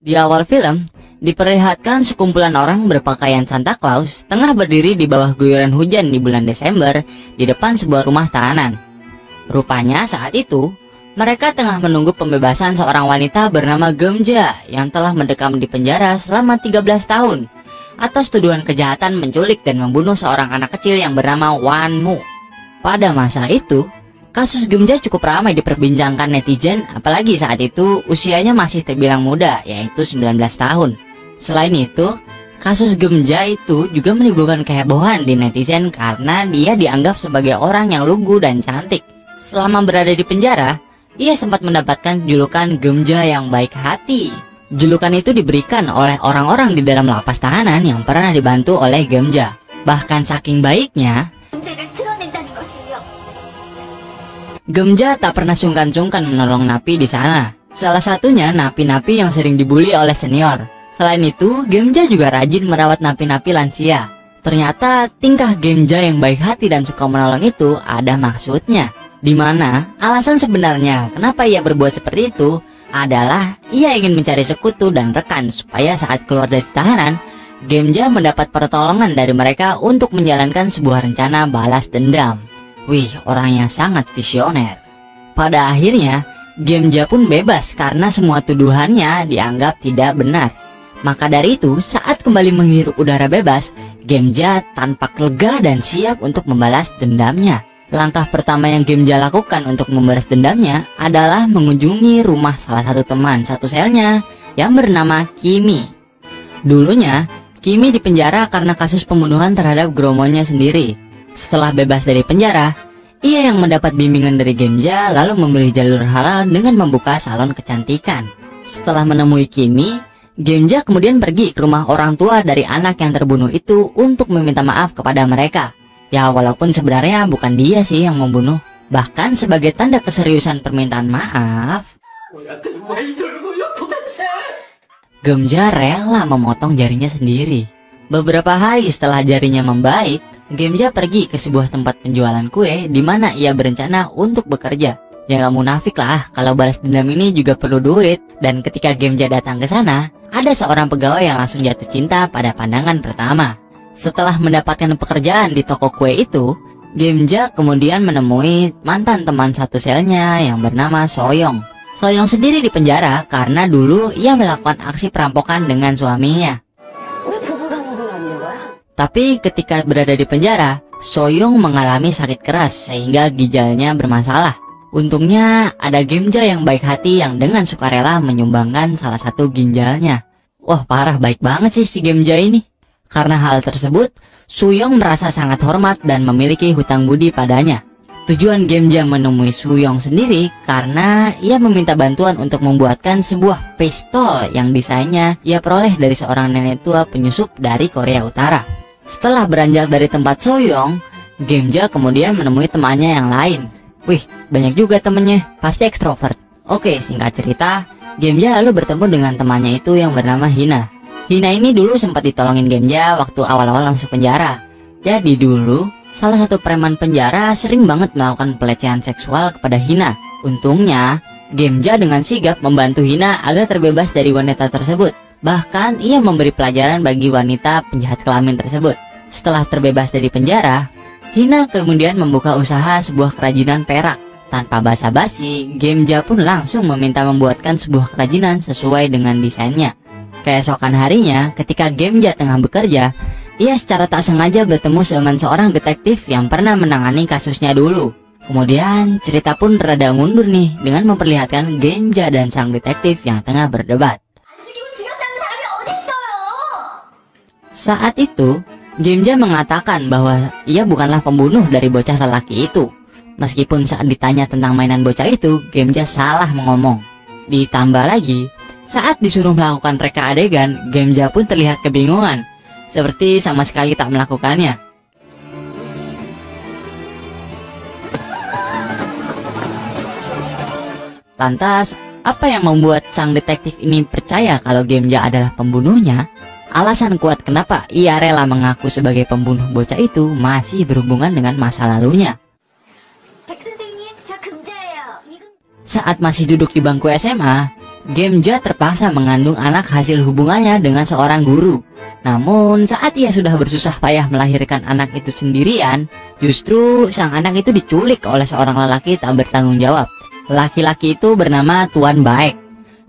Di awal film, diperlihatkan sekumpulan orang berpakaian Santa Claus tengah berdiri di bawah guyuran hujan di bulan Desember di depan sebuah rumah tahanan. Rupanya saat itu, mereka tengah menunggu pembebasan seorang wanita bernama Gemja yang telah mendekam di penjara selama 13 tahun atas tuduhan kejahatan menculik dan membunuh seorang anak kecil yang bernama Wanmu. Pada masa itu, kasus Gemja cukup ramai diperbincangkan netizen, apalagi saat itu usianya masih terbilang muda, yaitu 19 tahun. Selain itu, kasus Gemja itu juga menimbulkan kehebohan di netizen karena dia dianggap sebagai orang yang lugu dan cantik. Selama berada di penjara, ia sempat mendapatkan julukan Gemja yang baik hati. Julukan itu diberikan oleh orang-orang di dalam lapas tahanan yang pernah dibantu oleh Gemja. Bahkan saking baiknya, Gemja tak pernah sungkan-sungkan menolong napi di sana. Salah satunya napi-napi yang sering dibully oleh senior. Selain itu, Gemja juga rajin merawat napi-napi lansia. Ternyata tingkah Gemja yang baik hati dan suka menolong itu ada maksudnya. Di mana alasan sebenarnya kenapa ia berbuat seperti itu adalah ia ingin mencari sekutu dan rekan supaya saat keluar dari tahanan, Gemja mendapat pertolongan dari mereka untuk menjalankan sebuah rencana balas dendam. Wih, orangnya sangat visioner. Pada akhirnya, Gemja pun bebas karena semua tuduhannya dianggap tidak benar. Maka dari itu, saat kembali menghirup udara bebas, Gemja tampak lega dan siap untuk membalas dendamnya. Langkah pertama yang Gemja lakukan untuk membalas dendamnya adalah mengunjungi rumah salah satu teman satu selnya yang bernama Kimi. Dulunya, Kimi dipenjara karena kasus pembunuhan terhadap gromonya sendiri. Setelah bebas dari penjara, ia yang mendapat bimbingan dari Gemja lalu memilih jalur halal dengan membuka salon kecantikan. Setelah menemui Kimi, Gemja kemudian pergi ke rumah orang tua dari anak yang terbunuh itu untuk meminta maaf kepada mereka. Ya, walaupun sebenarnya bukan dia sih yang membunuh. Bahkan sebagai tanda keseriusan permintaan maaf, Gemja rela memotong jarinya sendiri. Beberapa hari setelah jarinya membaik, Gemja pergi ke sebuah tempat penjualan kue di mana ia berencana untuk bekerja. Ya gak munafik lah, kalau balas dendam ini juga perlu duit. Dan ketika Gemja datang ke sana, ada seorang pegawai yang langsung jatuh cinta pada pandangan pertama. Setelah mendapatkan pekerjaan di toko kue itu, Gemja kemudian menemui mantan teman satu selnya yang bernama Soyong. Soyong sendiri di penjara karena dulu ia melakukan aksi perampokan dengan suaminya. Tapi ketika berada di penjara, Soyong mengalami sakit keras sehingga ginjalnya bermasalah. Untungnya ada Gemja yang baik hati yang dengan sukarela menyumbangkan salah satu ginjalnya. Wah, parah baik banget sih si Gemja ini. Karena hal tersebut, Soyong merasa sangat hormat dan memiliki hutang budi padanya. Tujuan Gemja menemui Soyong sendiri karena ia meminta bantuan untuk membuatkan sebuah pistol yang desainnya ia peroleh dari seorang nenek tua penyusup dari Korea Utara. Setelah beranjak dari tempat Soyong, Gemja kemudian menemui temannya yang lain. Wih, banyak juga temennya, pasti ekstrovert. Oke, singkat cerita, Gemja lalu bertemu dengan temannya itu yang bernama Hina. Hina ini dulu sempat ditolongin Gemja waktu awal-awal masuk penjara. Jadi dulu, salah satu preman penjara sering banget melakukan pelecehan seksual kepada Hina. Untungnya, Gemja dengan sigap membantu Hina agar terbebas dari wanita tersebut. Bahkan ia memberi pelajaran bagi wanita penjahat kelamin tersebut. Setelah terbebas dari penjara, Hina kemudian membuka usaha sebuah kerajinan perak. Tanpa basa-basi, Gemja pun langsung meminta membuatkan sebuah kerajinan sesuai dengan desainnya. Keesokan harinya, ketika Gemja tengah bekerja, ia secara tak sengaja bertemu dengan seorang detektif yang pernah menangani kasusnya dulu. Kemudian cerita pun rada mundur nih dengan memperlihatkan Gemja dan sang detektif yang tengah berdebat. Saat itu, Gemja mengatakan bahwa ia bukanlah pembunuh dari bocah lelaki itu. Meskipun saat ditanya tentang mainan bocah itu, Gemja salah mengomong. Ditambah lagi, saat disuruh melakukan reka adegan, Gemja pun terlihat kebingungan, seperti sama sekali tak melakukannya. Lantas, apa yang membuat sang detektif ini percaya kalau Gemja adalah pembunuhnya? Alasan kuat kenapa ia rela mengaku sebagai pembunuh bocah itu masih berhubungan dengan masa lalunya. Saat masih duduk di bangku SMA, Gemja terpaksa mengandung anak hasil hubungannya dengan seorang guru. Namun saat ia sudah bersusah payah melahirkan anak itu sendirian, justru sang anak itu diculik oleh seorang lelaki tak bertanggung jawab. Laki-laki itu bernama Tuan Baek.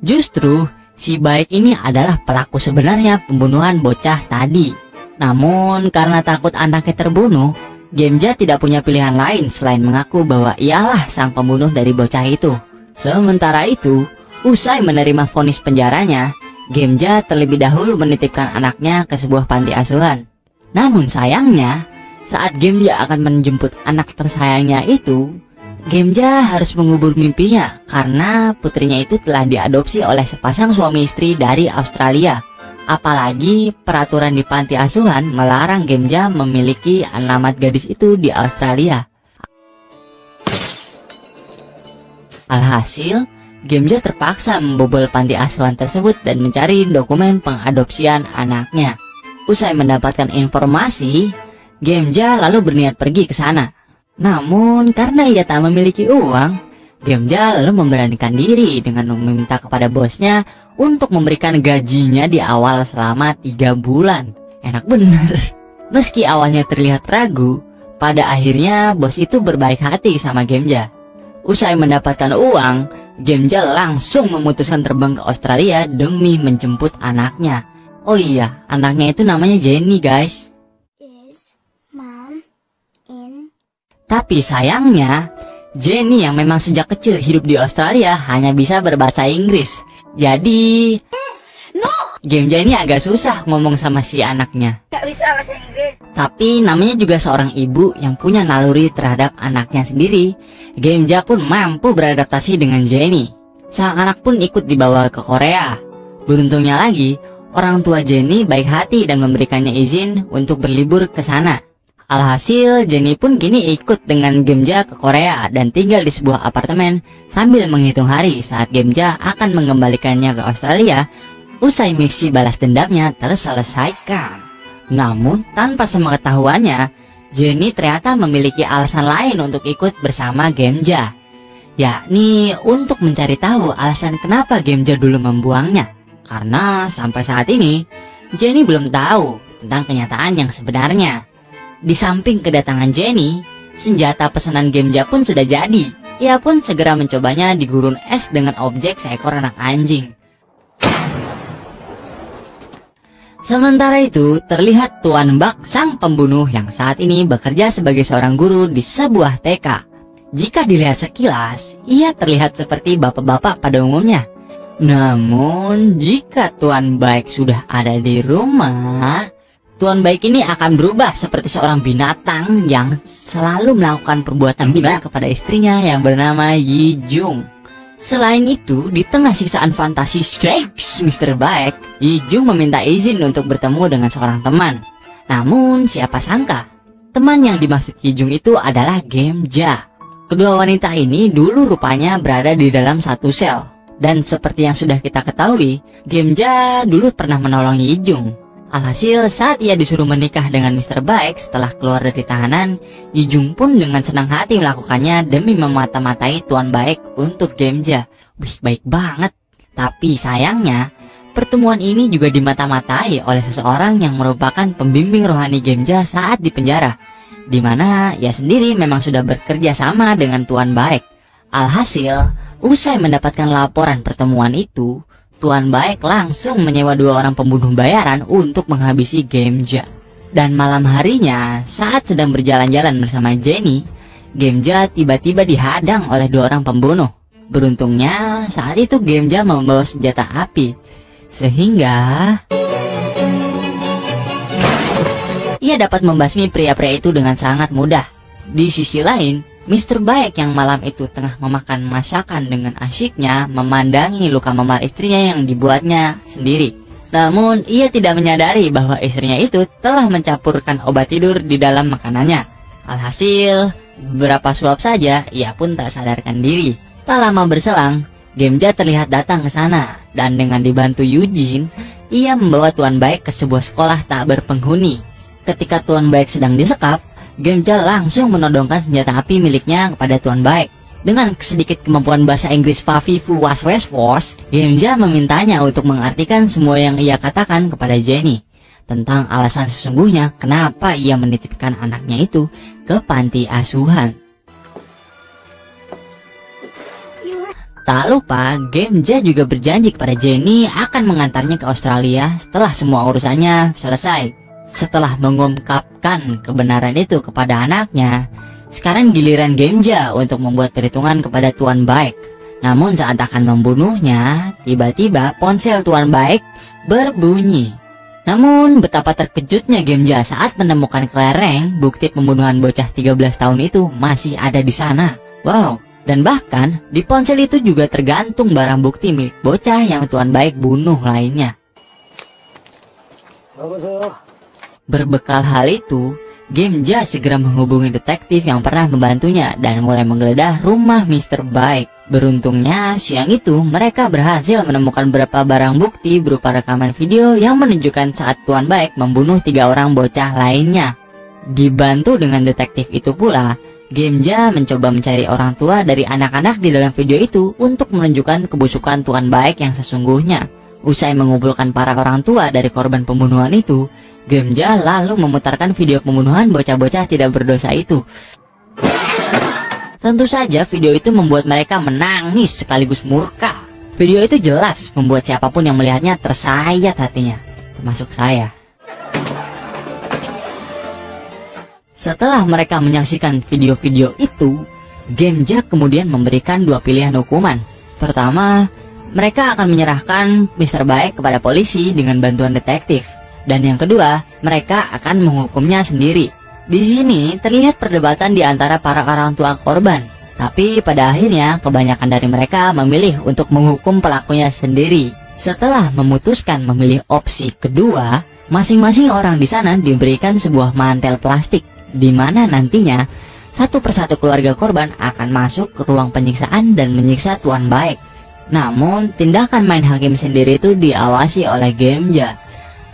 Justru si Baek ini adalah pelaku sebenarnya pembunuhan bocah tadi. Namun karena takut anaknya terbunuh, Gemja tidak punya pilihan lain selain mengaku bahwa ialah sang pembunuh dari bocah itu. Sementara itu, usai menerima vonis penjaranya, Gemja terlebih dahulu menitipkan anaknya ke sebuah panti asuhan. Namun sayangnya, saat Gemja akan menjemput anak tersayangnya itu, Gemja harus mengubur mimpinya karena putrinya itu telah diadopsi oleh sepasang suami istri dari Australia. Apalagi peraturan di panti asuhan melarang Gemja memiliki alamat gadis itu di Australia. Alhasil, Gemja terpaksa membobol panti asuhan tersebut dan mencari dokumen pengadopsian anaknya. Usai mendapatkan informasi, Gemja lalu berniat pergi ke sana. Namun karena ia tak memiliki uang, Gemja lalu memberanikan diri dengan meminta kepada bosnya untuk memberikan gajinya di awal selama 3 bulan. Enak bener. Meski awalnya terlihat ragu, pada akhirnya bos itu berbaik hati sama Gemja. Usai mendapatkan uang, Gemja langsung memutuskan terbang ke Australia demi menjemput anaknya. Oh iya, anaknya itu namanya Jenny, guys. Tapi sayangnya, Jenny yang memang sejak kecil hidup di Australia hanya bisa berbahasa Inggris. Jadi, Gemja ini agak susah ngomong sama si anaknya. Gak bisa bahasa Inggris. Tapi namanya juga seorang ibu yang punya naluri terhadap anaknya sendiri. Gemja pun mampu beradaptasi dengan Jenny. Sang anak pun ikut dibawa ke Korea. Beruntungnya lagi, orang tua Jenny baik hati dan memberikannya izin untuk berlibur ke sana. Alhasil, Jenny pun kini ikut dengan Gemja ke Korea dan tinggal di sebuah apartemen sambil menghitung hari saat Gemja akan mengembalikannya ke Australia usai misi balas dendamnya terselesaikan. Namun, tanpa sepengetahuannya, Jenny ternyata memiliki alasan lain untuk ikut bersama Gemja, yakni untuk mencari tahu alasan kenapa Gemja dulu membuangnya. Karena sampai saat ini, Jenny belum tahu tentang kenyataan yang sebenarnya. Di samping kedatangan Jenny, senjata pesanan Gemja pun sudah jadi. Ia pun segera mencobanya di gurun es dengan objek seekor anak anjing. Sementara itu, terlihat Tuan Bak, sang pembunuh yang saat ini bekerja sebagai seorang guru di sebuah TK. Jika dilihat sekilas, ia terlihat seperti bapak-bapak pada umumnya. Namun, jika Tuan Baik sudah ada di rumah, Tuan Baik ini akan berubah seperti seorang binatang yang selalu melakukan perbuatan gila kepada istrinya yang bernama Yi Jung. Selain itu, di tengah siksaan fantasi Shakes Mr. Baik, Yi Jung meminta izin untuk bertemu dengan seorang teman. Namun, siapa sangka, teman yang dimaksud Yi Jung itu adalah Gemja. Kedua wanita ini dulu rupanya berada di dalam satu sel. Dan seperti yang sudah kita ketahui, Gemja dulu pernah menolong Yi Jung. Alhasil, saat ia disuruh menikah dengan Mr. Baik setelah keluar dari tahanan, Yi Jung pun dengan senang hati melakukannya demi memata-matai Tuan Baik untuk Gemja. Wih, baik banget. Tapi sayangnya, pertemuan ini juga dimata-matai oleh seseorang yang merupakan pembimbing rohani Gemja saat di penjara, di mana ia sendiri memang sudah bekerja sama dengan Tuan Baik. Alhasil, usai mendapatkan laporan pertemuan itu, Tuan Baik langsung menyewa 2 orang pembunuh bayaran untuk menghabisi Gemja. Dan malam harinya, saat sedang berjalan-jalan bersama Jenny, Gemja tiba-tiba dihadang oleh 2 orang pembunuh. Beruntungnya, saat itu Gemja membawa senjata api, sehingga ia dapat membasmi pria-pria itu dengan sangat mudah. Di sisi lain, Mr. Baik yang malam itu tengah memakan masakan dengan asyiknya memandangi luka memar istrinya yang dibuatnya sendiri. Namun, ia tidak menyadari bahwa istrinya itu telah mencampurkan obat tidur di dalam makanannya. Alhasil, beberapa suap saja, ia pun tak sadarkan diri. Tak lama berselang, Gemja terlihat datang ke sana, dan dengan dibantu Eugene, ia membawa Tuan Baik ke sebuah sekolah tak berpenghuni. Ketika Tuan Baik sedang disekap, Gemja langsung menodongkan senjata api miliknya kepada Tuan Baik. Dengan sedikit kemampuan bahasa Inggris Fafifu Was Wes Was, Gemja memintanya untuk mengartikan semua yang ia katakan kepada Jenny tentang alasan sesungguhnya kenapa ia menitipkan anaknya itu ke panti asuhan. Tak lupa, Gemja juga berjanji kepada Jenny akan mengantarnya ke Australia setelah semua urusannya selesai. Setelah mengungkapkan kebenaran itu kepada anaknya, sekarang giliran Gemja untuk membuat perhitungan kepada Tuan Baik. Namun saat akan membunuhnya, tiba-tiba ponsel Tuan Baik berbunyi. Namun betapa terkejutnya Gemja saat menemukan kelereng bukti pembunuhan bocah 13 tahun itu masih ada di sana. Wow, dan bahkan di ponsel itu juga tergantung barang bukti milik bocah yang Tuan Baik bunuh lainnya. Berbekal hal itu, Gemja segera menghubungi detektif yang pernah membantunya dan mulai menggeledah rumah Mr. Baik. Beruntungnya, siang itu mereka berhasil menemukan beberapa barang bukti berupa rekaman video yang menunjukkan saat Tuan Baik membunuh 3 orang bocah lainnya. Dibantu dengan detektif itu pula, Gemja mencoba mencari orang tua dari anak-anak di dalam video itu untuk menunjukkan kebusukan Tuan Baik yang sesungguhnya. Usai mengumpulkan para orang tua dari korban pembunuhan itu, Gemja lalu memutarkan video pembunuhan bocah-bocah tidak berdosa itu. Tentu saja video itu membuat mereka menangis sekaligus murka. Video itu jelas membuat siapapun yang melihatnya tersayat hatinya, termasuk saya. Setelah mereka menyaksikan video-video itu, Gemja kemudian memberikan 2 pilihan hukuman. Pertama, mereka akan menyerahkan Mr. Baik kepada polisi dengan bantuan detektif. Dan yang kedua, mereka akan menghukumnya sendiri. Di sini terlihat perdebatan di antara para orang tua korban. Tapi pada akhirnya kebanyakan dari mereka memilih untuk menghukum pelakunya sendiri. Setelah memutuskan memilih opsi kedua, masing-masing orang di sana diberikan sebuah mantel plastik, di mana nantinya satu persatu keluarga korban akan masuk ke ruang penyiksaan dan menyiksa Tuan Baik. Namun tindakan main hakim sendiri itu diawasi oleh Gemja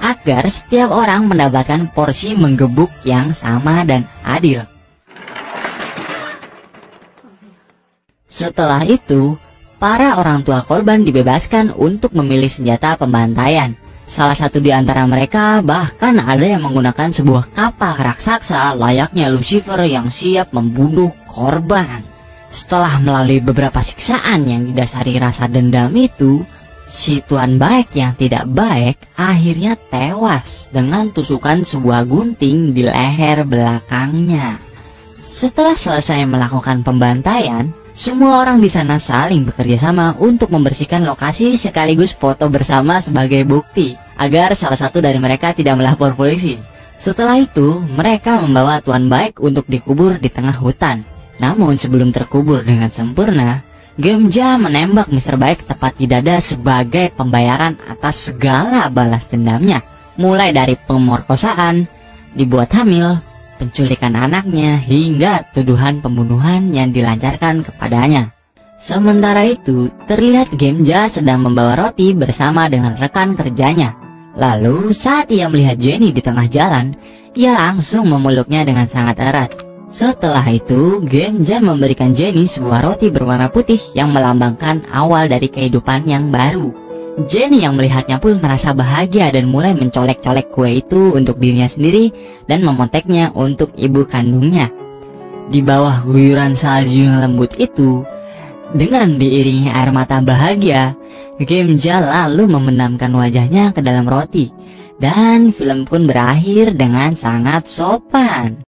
agar setiap orang mendapatkan porsi menggebuk yang sama dan adil. Setelah itu, para orang tua korban dibebaskan untuk memilih senjata pembantaian. Salah satu di antara mereka bahkan ada yang menggunakan sebuah kapak raksasa layaknya Lucifer yang siap membunuh korban. Setelah melalui beberapa siksaan yang didasari rasa dendam itu, si Tuan Baik yang tidak baik akhirnya tewas dengan tusukan sebuah gunting di leher belakangnya. Setelah selesai melakukan pembantaian, semua orang di sana saling bekerja sama untuk membersihkan lokasi sekaligus foto bersama sebagai bukti agar salah satu dari mereka tidak melapor polisi. Setelah itu, mereka membawa Tuan Baik untuk dikubur di tengah hutan. Namun sebelum terkubur dengan sempurna, Gemja menembak Mr. Baik tepat di dada sebagai pembayaran atas segala balas dendamnya, mulai dari pemerkosaan, dibuat hamil, penculikan anaknya, hingga tuduhan pembunuhan yang dilancarkan kepadanya. Sementara itu, terlihat Gemja sedang membawa roti bersama dengan rekan kerjanya. Lalu saat ia melihat Jenny di tengah jalan, ia langsung memeluknya dengan sangat erat. Setelah itu, Gemja memberikan Jenny sebuah roti berwarna putih yang melambangkan awal dari kehidupan yang baru. Jenny yang melihatnya pun merasa bahagia dan mulai mencolek-colek kue itu untuk dirinya sendiri dan memonteknya untuk ibu kandungnya. Di bawah guyuran salju yang lembut itu, dengan diiringi air mata bahagia, Gemja lalu memendamkan wajahnya ke dalam roti. Dan film pun berakhir dengan sangat sopan.